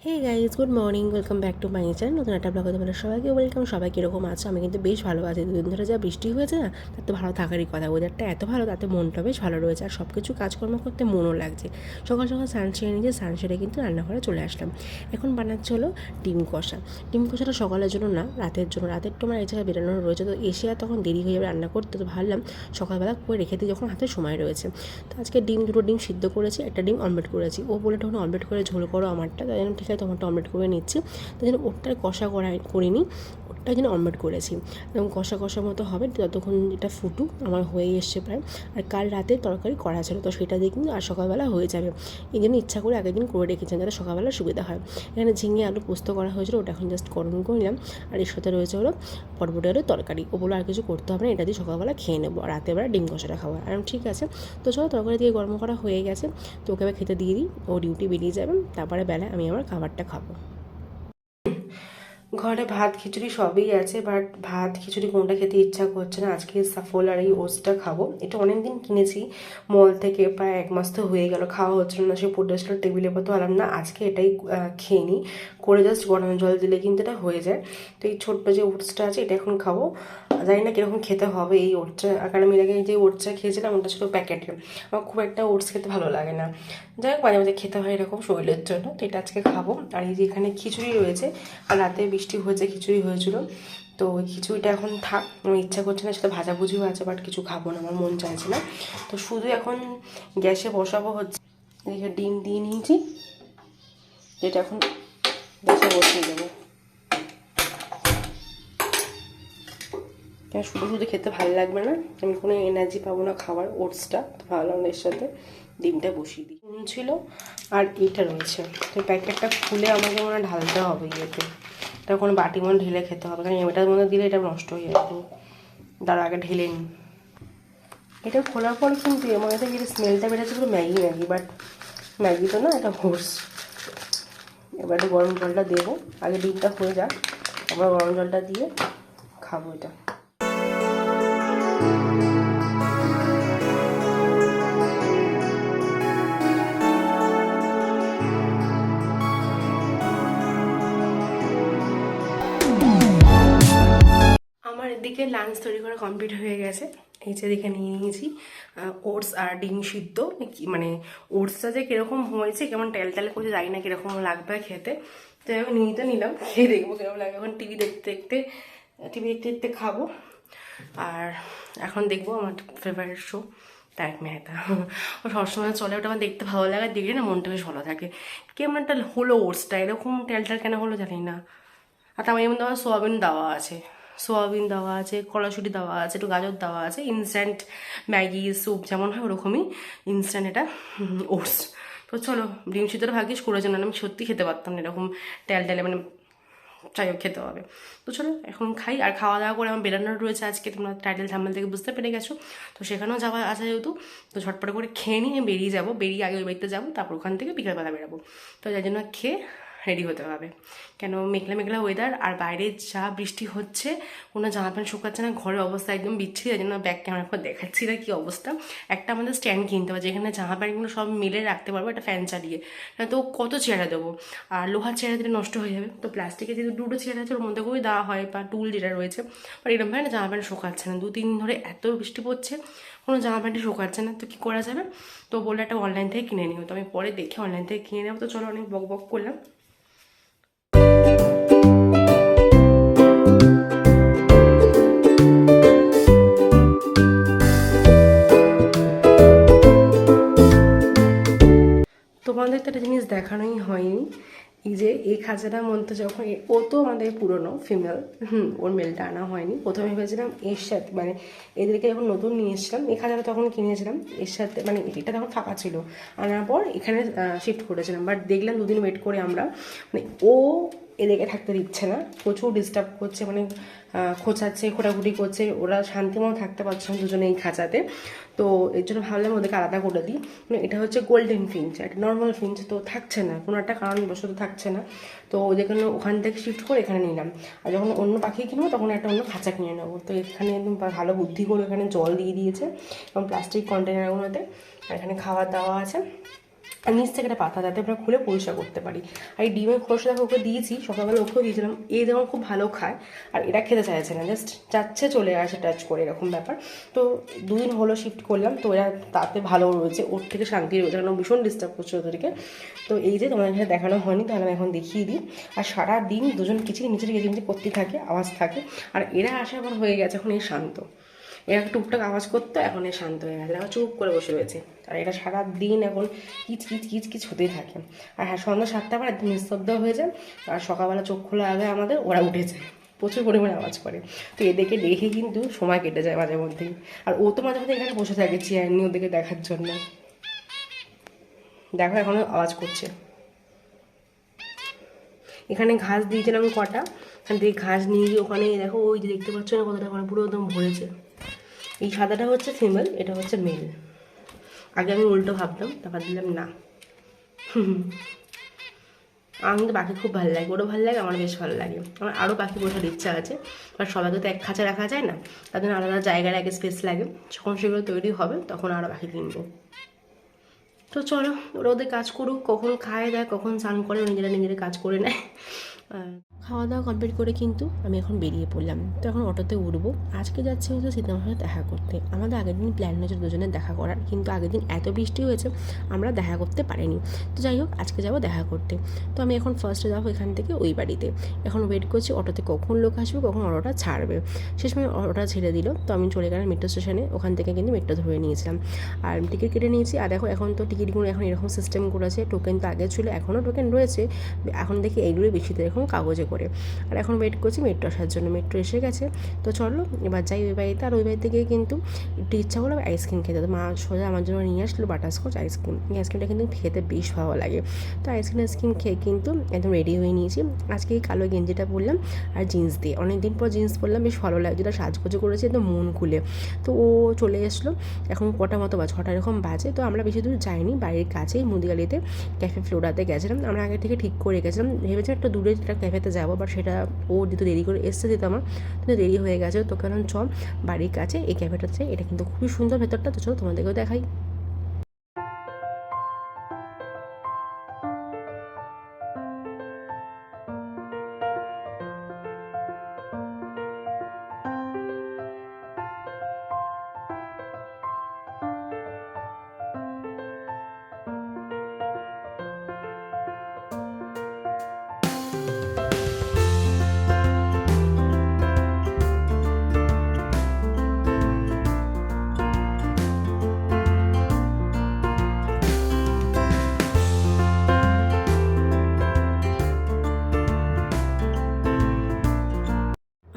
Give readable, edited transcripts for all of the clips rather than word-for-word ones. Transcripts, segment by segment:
Hey guys, good morning, welcome back to my channel. নতুন একটা ব্লগে তোমাদের সবাইকে ওয়েলকাম। সবাই কীরকম আছে? আমি কিন্তু বেশ ভালো আছি। দুদিন ধরে যা বৃষ্টি হয়েছে না, তার তো ভালো থাকারই কথা। ওয়েদারটা এত ভালো, তাতে মনটা বেশ ভালো রয়েছে, আর সব কিছু কাজকর্ম করতে মনও লাগছে। সকাল সকাল স্নান সেরে নিয়ে স্নান সেরে কিন্তু রান্নাঘরে চলে আসলাম। এখন বানাচ্ছে হলো ডিম কষা। ডিম কষাটা সকালের জন্য না, রাতের জন্য। রাতের তোমার এছাড়া বেরোনোর রয়েছে, তো এসে আর তখন দেরি হয়ে যাবে রান্না করতে, তো ভাবলাম সকালবেলা করে রেখে দিই যখন হাতে সময় রয়েছে। তো আজকে দুটো ডিম সিদ্ধ করেছি, একটা ডিম অমলেট করেছি। ও বলে তখন অমলেট করে ঝোল করো আমারটা, তাই জন্য ঠিক আছে তোমারটা অমলেট করে নিচ্ছি। তাই জন্য ওরটা কষা করিনি, ওরটা যেন অমলেট করেছি। এবং কষা কষা মতো হবে ততক্ষণ এটা ফুটুক, আমার হয়ে এসছে প্রায়। আর কাল রাতে তরকারি করা ছিল, তো সেটা দিয়ে কিন্তু আর সকালবেলা হয়ে যাবে। এই জন্য ইচ্ছা করে আগের দিন করে রেখেছেন, যাতে সকালবেলা সুবিধা হয়। এখানে ঝিঙে আলু পোস্ত করা হয়েছিল, ওটা এখন জাস্ট গরম করে নিলাম। আর এর সাথে রয়েছে হলো পটপটি আলুর তরকারি। ও বলে আর কিছু করতে হবে না, এটা দিয়ে সকালবেলা খেয়ে নেবো, আর রাতেরবেলা ডিম কষাটা খাওয়া। আর ঠিক আছে। তো চলো, তরকারি দিয়ে গরম করা হয়ে গেছে, তো ওকে আবার খেতে দিয়ে দিই। ও ডিউটি বেরিয়ে যাবে, তারপরে বেলায় আমি আমার খাবারটা খাবো। ঘরে ভাত খিচুড়ি সবই আছে, বাট ভাত খিচুড়ি কোনটা খেতে ইচ্ছা করছে না। আজকে সাফল আর এই ওটসটা খাবো। এটা অনেকদিন কিনেছি মল থেকে, প্রায় 1 মাস তো হয়ে গেল, খাওয়া হচ্ছিল না। সে পড়েছিল টেবিলের পর, তো আলাম না আজকে এটাই খেয়ে নিই। করে জাস্ট গরম জল দিলে কিন্তু এটা হয়ে যায়। তো এই ছোট্ট যে ওটসটা আছে, এটা এখন খাবো। জানি না কীরকম খেতে হবে এই ওটসটা, কারণ আমি আগে যে ওটসটা খেয়েছিলাম ওটা ছিল প্যাকেটে। আমার খুব একটা ওটস খেতে ভালো লাগে না। যাই হোক, মাঝে মাঝে খেতে হয় এরকম শরীরের জন্য, তো এটা আজকে খাবো। আর এই যে এখানে খিচুড়ি রয়েছে, আর রাতে বৃষ্টি হয়েছে, খিচুড়ি হয়েছিল। তো ওই খিচুড়িটা এখন থাক, আমার ইচ্ছা করছে না। সেটা ভাজাভুজিও আছে, বাট কিছু খাবো না, আমার মন চাইছে না। তো শুধু এখন গ্যাসে বসাবো হচ্ছে। এদিকে ডিম দিয়ে নিয়েছি, যেটা এখন গ্যাসে বসিয়ে দেবো। কেন শুধু শুধু খেতে ভালো লাগবে না, আমি কোনো এনার্জি পাবো না খাবার ওটসটা, তো ভাবলাম এর সাথে ডিমটা বসিয়ে দিই। নুন ছিল আর এইটা রয়েছে, তো প্যাকেটটা খুলে আমাকে মনে হয় ঢালতে হবে ইয়েতে। এটা কোনো বাটি মনে ঢেলে খেতে হবে, কারণ এটার মধ্যে দিলে এটা নষ্ট হয়ে যাবে। তার আগে ঢেলে নিই। এটা খোলার পর কিন্তু এর মধ্যে থেকে স্মেলটা বেরোচ্ছে পুরো ম্যাগি ম্যাগি, বাট ম্যাগি তো না, এটা হোর্স। এবার একটু গরম জলটা দেবো, আগে ডিমটা হয়ে যাক, আবার গরম জলটা দিয়ে খাবো এটা। আমার এদিকে লাঞ্চ তৈরি করা কমপ্লিট হয়ে গেছে। এই যে এদিকে নিয়ে নিয়েছি ওটস আর ডিম সিদ্ধ। মানে ওটসটা যে কীরকম হয়েছে, কেমন তেল তেল করে, জানি না কীরকম লাগবে খেতে। তো আমি নিয়ে তো নিলাম, খেয়ে দেখবো কীরকম লাগে। এখন টিভি দেখতে দেখতে খাবো। আর এখন দেখবো আমার ফেভারিট শো তারক মেহতা। ও সবসময় চলে, ওটা আমার দেখতে ভালো লাগে, দেখলে না মনটা বেশ ভালো থাকে। কেমন একটা হলো ওটসটা, এরকম তেলটা কেন হলো জানি না। আর তার মধ্যে আমার সোয়াবিন দেওয়া আছে, কড়াইশুঁটি দেওয়া আছে, একটু গাজর দেওয়া আছে। ইনস্ট্যান্ট ম্যাগি স্যুপ যেমন হয় ওরকমই ইনস্ট্যান্ট এটা ওটস। তো চলো, ডিম সিদ্ধটা ভাগ্যিস করেছে, না আমি সত্যি খেতে পারতাম না এরকম তেলে, মানে যাই হোক খেতে হবে। তো চলো এখন খাই। আর খাওয়া দাওয়া করে আমার বেরানোর রয়েছে আজকে, তোমরা টাইটেল থাম্বনেল থেকে বুঝতে পেরে গেছো। তো সেখানেও যাওয়া আছে যেহেতু, তো ঝটপট করে খেয়ে নিয়ে বেরিয়ে যাবো। বেরিয়ে আগে ওই বাড়িতে যাবো, তারপর ওখান থেকে বিকেলবেলা বেরাবো। তো যার জন্য খেয়ে রেডি হতে হবে, কেন মেঘলা মেঘলা ওয়েদার, আর বাইরে যা বৃষ্টি হচ্ছে, কোনো জামা প্যান্ট শুকাচ্ছে না, ঘরের অবস্থা একদম বিচ্ছিরি। যার জন্য ব্যাগ ক্যামেরা করে দেখাচ্ছি না কী অবস্থা। একটা আমাদের স্ট্যান্ড কিনতে হবে, যেখানে জামা প্যান্টগুলো সব মিলে রাখতে পারবো একটা ফ্যান চালিয়ে। তো কত চেয়ারে দেবো, আর লোহার চেয়ারে দিলে নষ্ট হয়ে যাবে। তো প্লাস্টিকের যেহেতু দুটো চেয়ার আছে, ওর মধ্যে করেই দেওয়া হয়, বা টুল যেটা রয়েছে। বাট এরকম হয় না, জামা প্যান্ট শুকাচ্ছে না, 2-3 দিন ধরে এত বৃষ্টি পড়ছে, কোনো জামা প্যান্টই শুকাচ্ছে না। তো কী করা যাবে, তো বললে একটা অনলাইন থেকে কিনে নিও। তো আমি পরে দেখে অনলাইন থেকে কিনে নেবো। তো চলো, অনেক বক বক করলাম। তোমাদের তো একটা জিনিস দেখানোই হয়নি, এই যে এই খাঁচাটার মধ্যে যখন ও তো আমাদের পুরনো ফিমেল, ওর মেলটা আনা হয়নি। প্রথমে ভেবেছিলাম এর সাথে, মানে এদেরকে যখন নতুন নিয়ে এসেছিলাম, এই খাঁচাটা তখন কিনেছিলাম এর সাথে, মানে এটা তখন ফাঁকা ছিল। আনার পর এখানে শিফট করেছিলাম, বাট দেখলাম 2 দিন ওয়েট করে আমরা, মানে ও এদেরকে থাকতে দিচ্ছে না, প্রচুর ডিস্টার্ব করছে, মানে খোঁচাচ্ছে, খোটাখুটি করছে, ওরা শান্তিমতো থাকতে পারছে না দুজনে এই খাঁচাতে। তো এর জন্য ভাবলাম ওদেরকে আলাদা করে দিই। মানে এটা হচ্ছে গোল্ডেন ফিঞ্চ, একটা নর্মাল ফিঞ্চ, তো থাকছে না, কোনো একটা কারণবশত থাকছে না। তো যেখানে ওখান থেকে শিফট করে এখানে নিলাম। আর যখন অন্য পাখি কিনবো তখন একটা অন্য খাঁচা কিনে নেবো। তো এখানে একদম ভালো বুদ্ধি করে এখানে জল দিয়ে দিয়েছে এবং প্লাস্টিক কন্টেনারগুলোতে, আর এখানে খাবার দাওয়া আছে। আর নিচ থেকে একটা পাতা যাতে আমরা খুলে পরিষ্কার করতে পারি। আর এই ডিমের খোসা দেখো ওকে দিয়েছি, সকালবেলা ওকেও দিয়েছিলাম। এই যেমন খুব ভালো খায়, আর এরা খেতে চাইছে না, জাস্ট যাচ্ছে চলে আসে টাচ করে, এরকম ব্যাপার। তো 2 দিন হলো শিফট করলাম, তো এরা তাতে ভালো রয়েছে, ওর থেকে শান্তি রয়েছে, কারণ ভীষণ ডিস্টার্ব করছে ওদেরকে। তো এই যে তোমাদের এখানে দেখানো হয়নি, তাহলে আমি এখন দেখিয়ে দিই। আর সারা দিন দুজন কিচিরমিচির করতে থাকে, আওয়াজ থাকে। আর এরা আসার পর হয়ে গেছে এখন এই শান্ত, এরা টুকটাক আওয়াজ করতো, এখন এ শান্ত হয়ে গেছে, এখন চুপ করে বসে রয়েছে। আর এটা সারা দিন এখন কিচ কিচ কিচ কিচ হতেই থাকে। আর হ্যাঁ, সন্ধ্যা 7টা পর একদম নিস্তব্ধ হয়ে যায়। আর সকালবেলা চোখ খোলা আগে আমাদের ওরা উঠেছে, প্রচুর পরিমাণে আওয়াজ করে। তো এদেরকে দেখে কিন্তু সময় কেটে যায় মাঝে মধ্যেই। আর ও তো মাঝে মধ্যে এখানে বসে থাকে চেয়ার নিয়ে ওদেরকে দেখার জন্য। দেখো এখনো আওয়াজ করছে। এখানে ঘাস দিয়েছিলাম কটা, এখান থেকে ঘাস নিয়ে গিয়ে ওখানে দেখো, ওই যে দেখতে পাচ্ছ না কতটা, ওখানে পুরো একদম ভরেছে। এই সাদাটা হচ্ছে ফিমেল, এটা হচ্ছে মেল। আগে আমি উল্টো ভাবতাম, তারপর দিলাম না। আমার কিন্তু পাখি খুব ভালো লাগে, ওরও ভালো লাগে, আমার বেশ ভালো লাগে। আমার আরও পাখি পোষার ইচ্ছা আছে, বাট সবাইকে তো এক খাঁচা রাখা যায় না, তার জন্য আলাদা জায়গার আগে স্পেস লাগে। যখন সেগুলো তৈরি হবে তখন আরও পাখি কিনবো। তো চলো, ওরা ওদের কাজ করুক, কখন খায় দেয়, কখন স্নান করে, নিজেরা কাজ করে নেয়। খাওয়া দাওয়া কমপ্লিট করে কিন্তু আমি এখন বেরিয়ে পড়লাম। তো এখন অটোতে উঠবো। আজকে যাচ্ছে হচ্ছে সীতামার সাথে দেখা করতে। আমাদের আগের দিন প্ল্যান হয়েছিল দুজনের দেখা করার, কিন্তু আগের দিন এত বৃষ্টি হয়েছে আমরা দেখা করতে পারিনি। তো যাই হোক, আজকে যাবো দেখা করতে। তো আমি এখন ফার্স্টে যাবো এখান থেকে ওই বাড়িতে। এখন ওয়েট করছি অটোতে কখন লোক আসবে, কখন অটোটা ছাড়বে। শেষমেশ অটোটা ছেড়ে দিল, তো আমি চলে গেলাম মেট্রো স্টেশনে। ওখান থেকে কিন্তু মেট্রো ধরে নিয়েছিলাম, আর টিকিট কেটে নিয়েছি। আর দেখো এখন তো টিকিটগুলো এখন এরকম সিস্টেম করেছে, টোকেন তো আগে ছিল, এখনও টোকেন রয়েছে, এখন দেখি এইগুলোই বেশিতে এরকম কাগজে করে। আর এখন ওয়েট করছি মেট্রো আসার জন্য। মেট্রো এসে গেছে, তো চলো এবার যাই ওই বাড়িতে। আর ওই বাড়িতে গিয়ে কিন্তু একটু ইচ্ছা হলো আইসক্রিম খেতে। তো মা সোজা আমার জন্য নিয়ে আসলো বাটারস্কচ আইসক্রিম। এই আইসক্রিমটা কিন্তু খেতে বেশ ভালো লাগে। তো আইসক্রিম খেয়ে কিন্তু একদম রেডি হয়ে নিয়েছি। আজকে এই কালো গেঞ্জিটা পরলাম আর জিন্স দিয়ে, অনেকদিন পর জিন্স পরলাম, বেশ ভালো লাগে, যেটা সাজগোজো করেছি একদম মন খুলে। তো ও চলে এসলো, এখন কটা মতো বাজে, 6টা এরকম বাজে। তো আমরা বেশি দূর যাইনি, বাড়ির কাছেই মুদিগালিতে ক্যাফে ফ্লোরাতে গেছিলাম। আমরা আগে থেকে ঠিক করে গেছিলাম, ভেবেছিলাম একটু দূরে একটা ক্যাফেতে যাবো, বাট সেটা ও যেহেতু দেরি করে এসছে, যেহেতু আমার কিন্তু দেরি হয়ে গেছে। তো কারণ চল বাড়ির কাছে এই ক্যাফেটা আছে, এটা কিন্তু খুবই সুন্দর ভেতরটা। তো চলো তোমাদেরকেও দেখাই।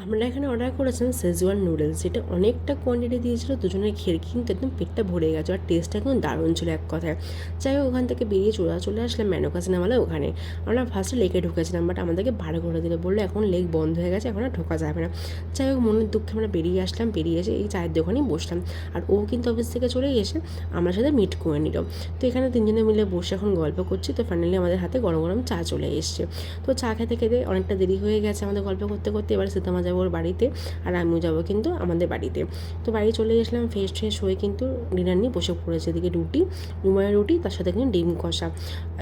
আমরা এখানে অর্ডার করেছিলাম শেজওয়ান নুডলস, যেটা অনেকটা কোয়ান্টিটি দিয়েছিল, দুজনের খেয়ে কিন্তু একদম পেটটা ভরে গেছে। আর টেস্টটা একদম দারুণ ছিল এক কথায়। যাই হোক, ওখান থেকে বেরিয়ে চলে আসলাম মেনকা সিনেমালে। ওখানে আমরা ফার্স্টে লেকে ঢুকেছিলাম, বাট আমাদেরকে ভাড়া করে দিলে, বললো এখন লেক বন্ধ হয়ে গেছে, এখন আর ঢোকা যাবে না। যাই হোক, মনের দুঃখে আমরা বেরিয়ে আসলাম, বেরিয়ে এসে এই চায়ের দোকানেই বসলাম। আর ও কিন্তু অফিস থেকে চলে এসে আমার সাথে মিট করে নিল। তো এখানে তিনজনে মিলে বসে এখন গল্প করছি। তো ফাইনালি আমাদের হাতে গরম গরম চা চলে এসছে। তো চা খেতে খেতে অনেকটা দেরি হয়ে গেছে আমাদের গল্প করতে করতে। এবার সীতামা যাবো ওর বাড়িতে, আর আমিও যাবো কিন্তু আমাদের বাড়িতে। তো বাড়ি চলে গেছিলাম, ফ্রেশ হয়ে কিন্তু ডিনার নিয়ে বসে পড়েছে। এদিকে রুটি, রুমায় রুটি, তার সাথে কিন্তু ডিম কষা।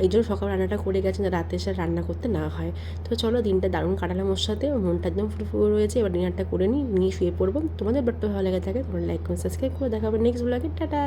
এই জন্য সকাল রান্নাটা করে গেছেন, রাতে এসে রান্না করতে না হয়। তো চলো, দিনটা দারুণ কাটালাম ওর সাথে, মনটা একদম ফুরফুরে রয়েছে। এবার ডিনারটা করে নিয়ে শুয়ে পড়বো। তোমাদের বাড়িতে ভালো লেগে থাকে তোমরা লাইক করে সাবস্ক্রাইব করে, দেখা হবে নেক্সট ব্লগে। টাটা।